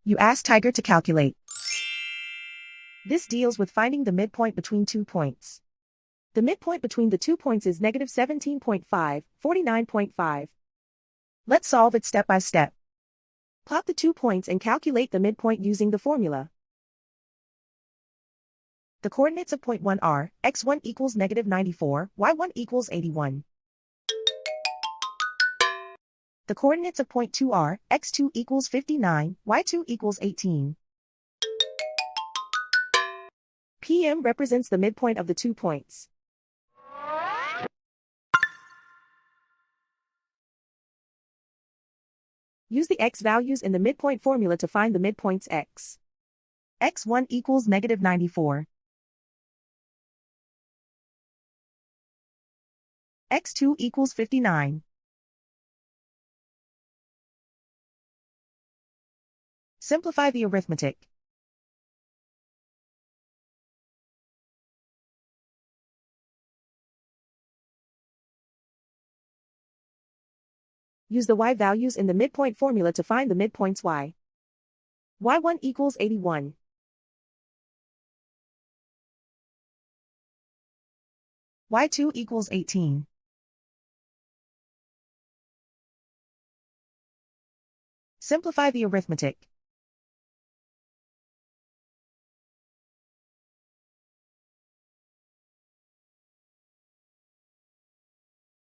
You ask Tiger to calculate. This deals with finding the midpoint between 2 points. The midpoint between the 2 points is negative 17.5, 49.5. Let's solve it step by step. Plot the 2 points and calculate the midpoint using the formula. The coordinates of point 1 are, x1 equals negative 94, y1 equals 81. The coordinates of point 2 are, x2 equals 59, y2 equals 18. PM represents the midpoint of the 2 points. Use the x values in the midpoint formula to find the midpoints x. x1 equals negative 94. x2 equals 59. Simplify the arithmetic. Use the y values in the midpoint formula to find the midpoints y. y1 equals 81. y2 equals 18. Simplify the arithmetic.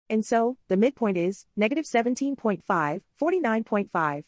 And so, the midpoint is negative 17.5, 49.5.